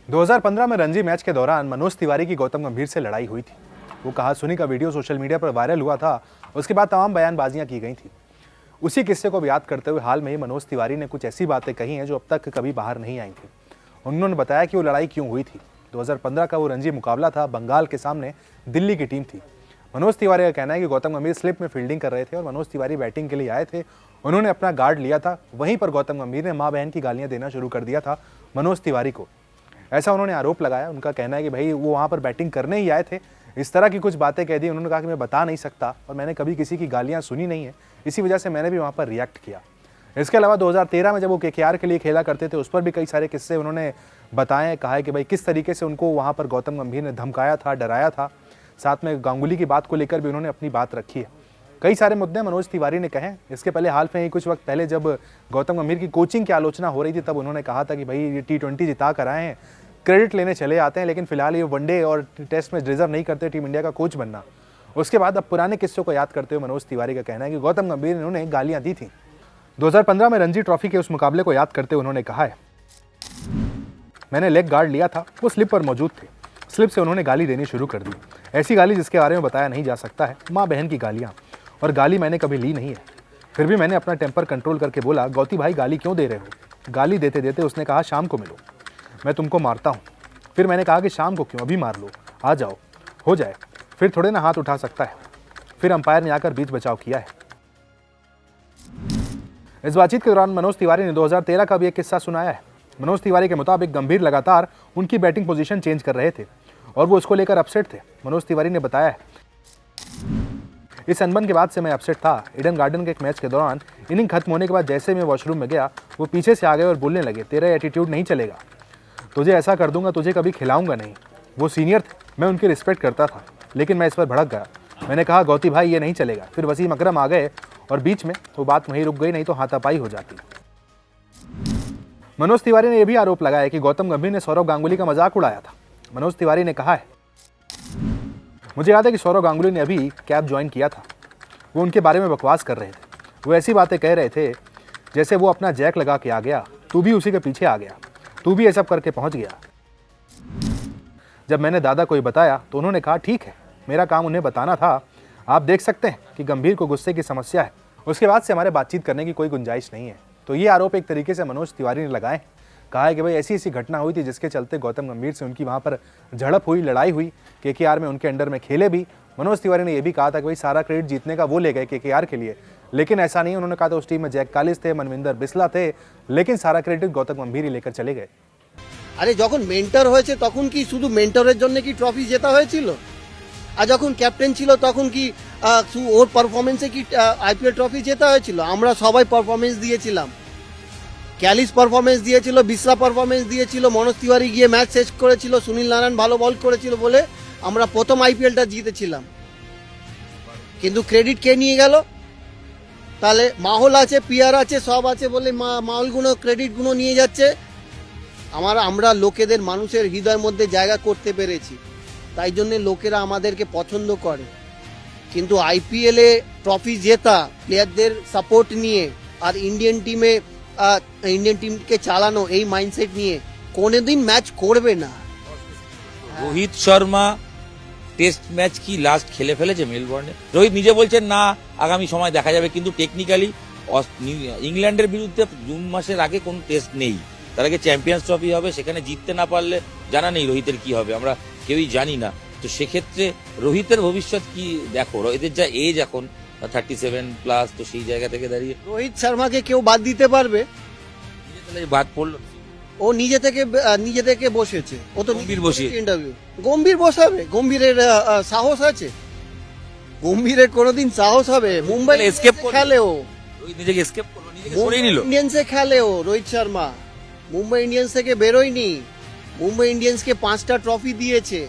2015 में रणजी मैच के दौरान मनोज तिवारी की गौतम गंभीर से लड़ाई हुई थी। वो कहा सुनी का वीडियो सोशल मीडिया पर वायरल हुआ था। उसके बाद तमाम बयानबाजियां की गई थी। उसी किस्से को याद करते हुए हाल में ही मनोज तिवारी ने कुछ ऐसी बातें कही हैं जो अब तक कभी बाहर नहीं आई थी। उन्होंने बताया कि वो लड़ाई क्यों हुई थी। 2015 का वो रणजी मुकाबला था, बंगाल के सामने दिल्ली की टीम थी। मनोज तिवारी का कहना है कि गौतम गंभीर स्लिप में फील्डिंग कर रहे थे और मनोज तिवारी बैटिंग के लिए आए थे। उन्होंने अपना गार्ड लिया था। वहीं पर गौतम गंभीर ने मां बहन की गालियां देना शुरू कर दिया था मनोज तिवारी को। ऐसा उन्होंने आरोप लगाया। उनका कहना है कि भाई वो वहां पर बैटिंग करने ही आए थे, इस तरह की कुछ बातें कह दी। उन्होंने कहा कि मैं बता नहीं सकता और मैंने कभी किसी की गालियां सुनी नहीं है, इसी वजह से मैंने भी वहां पर रिएक्ट किया। इसके अलावा 2013 में जब वो केकेआर के लिए खेला करते थे, उस पर भी कई सारे किस्से उन्होंने बताए। कहा है कि भाई किस तरीके से उनको वहां पर गौतम गंभीर ने धमकाया था, डराया था। साथ में गांगुली की बात को लेकर भी उन्होंने अपनी बात रखी है। कई सारे मुद्दे मनोज तिवारी ने कहे। इसके पहले हाल में ही कुछ वक्त पहले जब गौतम गंभीर की कोचिंग की आलोचना हो रही थी, तब उन्होंने कहा था कि भाई ये T20 जिता कर आए हैं, क्रेडिट लेने चले आते हैं, लेकिन फिलहाल ये वनडे और टेस्ट में डिजर्व नहीं करते टीम इंडिया का कोच बनना। उसके बाद अब पुराने किस्सों को याद करते हुए मनोज तिवारी का कहना है कि गौतम गंभीर ने उन्हें गालियां दी थी। 2015 में रणजी ट्रॉफी के उस मुकाबले को याद करते हुए उन्होंने कहा है, मैंने लेग गार्ड लिया था, वो स्लिप पर मौजूद थे। स्लिप से उन्होंने गाली देनी शुरू कर दी, ऐसी गाली जिसके बारे में बताया नहीं जा सकता है। माँ बहन की गालियाँ, और गाली मैंने कभी ली नहीं है। फिर भी मैंने अपना टेम्पर कंट्रोल करके बोला, गौती भाई गाली क्यों दे रहे हो। गाली देते देते उसने कहा शाम को मिलो, मैं तुमको मारता हूँ। फिर मैंने कहा कि शाम को क्यों, अभी मार लो, आ जाओ, हो जाए। फिर थोड़े ना हाथ उठा सकता है। फिर अंपायर ने आकर बीच बचाव किया है। इस बातचीत के दौरान मनोज तिवारी ने 2013 का भी एक किस्सा सुनाया है। मनोज तिवारी के मुताबिक गंभीर लगातार उनकी बैटिंग पोजीशन चेंज कर रहे थे और वो उसको लेकर अपसेट थे। मनोज तिवारी ने बताया है, इस अनबन के बाद से मैं अपसेट था। ईडन गार्डन के एक मैच के दौरान इनिंग खत्म होने के बाद जैसे मैं वॉशरूम में गया, वो पीछे से आ गए और बोलने लगे, तेरा एटीट्यूड नहीं चलेगा, तुझे ऐसा कर दूंगा, तुझे कभी खिलाऊंगा नहीं। वो सीनियर थे, मैं उनकी रिस्पेक्ट करता था, लेकिन मैं इस पर भड़क गया। मैंने कहा गौती भाई ये नहीं चलेगा। फिर वसीम अकरम आ गए और बीच में वो बात वहीं रुक गई, नहीं तो हाथापाई हो जाती। मनोज तिवारी ने यह भी आरोप लगाया कि गौतम गंभीर ने सौरव गांगुली का मजाक उड़ाया था। मनोज तिवारी ने कहा है, मुझे याद है कि सौरव गांगुली ने अभी कैब ज्वाइन किया था। वो उनके बारे में बकवास कर रहे थे। वो ऐसी बातें कह रहे थे जैसे वो अपना जैक लगा के आ गया, तू भी उसी के पीछे आ गया, तू भी ये सब करके पहुंच गया। जब मैंने दादा को ये बताया तो उन्होंने कहा ठीक है, मेरा काम उन्हें बताना था। आप देख सकते हैं कि गंभीर को गुस्से की समस्या है। उसके बाद से हमारे बातचीत करने की कोई गुंजाइश नहीं है। तो ये आरोप एक तरीके से मनोज तिवारी ने लगाए। कहा है कि भाई ऐसी ऐसी घटना हुई थी जिसके चलते गौतम गंभीर से उनकी वहां पर झड़प हुई, लड़ाई हुई। केकेआर में उनके अंडर में खेले भी। मनोज तिवारी ने यह भी कहा था कि भाई सारा क्रेडिट जीतने का वो ले गए केकेआर के लिए, लेकिन ऐसा नहीं। उन्होंने कहा था उस टीम में जैक कालिस थे, मनविंदर बिस्ला थे, लेकिन सारा क्रेडिट गौतम गंभीर ही लेकर चले गए। আরে যখন মেন্টর হয়েছে তখন কি শুধু মেন্টরের জন্য কি ট্রফি জেতা হয়েছিল? আর যখন ক্যাপ্টেন ছিল তখন কি ওর পারফরমেন্সে কি আইপিএল ট্রফি জেতা হয়েছিল? আমরা সবাই পারফরমেন্স দিয়েছিলাম। ক্যালিস পারফরমেন্স দিয়েছিল, বিসরা পারফরমেন্স দিয়েছিল, মনোজ তিওয়ারি গিয়ে ম্যাচ শেষ করেছিল, সুনীল নারায়ণ ভালো বল করেছিল বলে আমরা প্রথম আইপিএলটা জিতেছিলাম। কিন্তু ক্রেডিট কে নিয়ে গেল? তাহলে মাহল আছে, পিয়ার আছে, সব আছে বলে মাহলগুলো ক্রেডিটগুলো নিয়ে যাচ্ছে। আমরা লোকেদের মানুষের হৃদয়ের মধ্যে জায়গা করতে পেরেছি, তাই জন্য লোকেরা আমাদেরকে পছন্দ করে। কিন্তু আইপিএলে ট্রফি জেতা, প্লেয়ারদের সাপোর্ট নিয়ে আর ইন্ডিয়ান টিমকে চালানো এই মাইন্ডসেট নিয়ে কোনোদিন ম্যাচ করবে না। রোহিত শর্মা টেস্ট ম্যাচ কি লাস্ট খেলে ফেলেছে মেলবোর্নে? রোহিত নিজে বলছেন না, আগামী সময় দেখা যাবে, কিন্তু টেকনিক্যালি ইংল্যান্ডের বিরুদ্ধে জুন মাসের আগে কোনো টেস্ট নেই। তার আগে চ্যাম্পিয়ন্স ট্রফি হবে, সেখানে জিততে না পারলে জানা নেই রোহিতের কি হবে, আমরা কেউই জানি না। তো সেক্ষেত্রে রোহিতের ভবিষ্যৎ কি দেখো? রোহিতের যা এজ এখন 37+, তো সেই জায়গা থেকে দাঁড়িয়ে রোহিত শর্মাকে কেউ বাদ দিতে পারবে? বাদ পড়লো, ও নিজে থেকে বসেছে। ও তো গম্ভীর বসিয়ে ইন্টারভিউ গম্ভীর বসাবে? গম্ভীরের সাহস আছে? গম্ভীরের কোনোদিন সাহস হবে? মুম্বাই এসকেপ খেলে ও, রোহিত নিজেকে এসকেপ করলো, নিজেকে সরিয়ে নিল। ইন্ডিয়ান্সে খেলে ও, রোহিত শর্মা মুম্বাই ইন্ডিয়ান্স থেকে বেরোয়নি। মুম্বাই ইন্ডিয়ান্সকে 5টা ট্রফি দিয়েছে।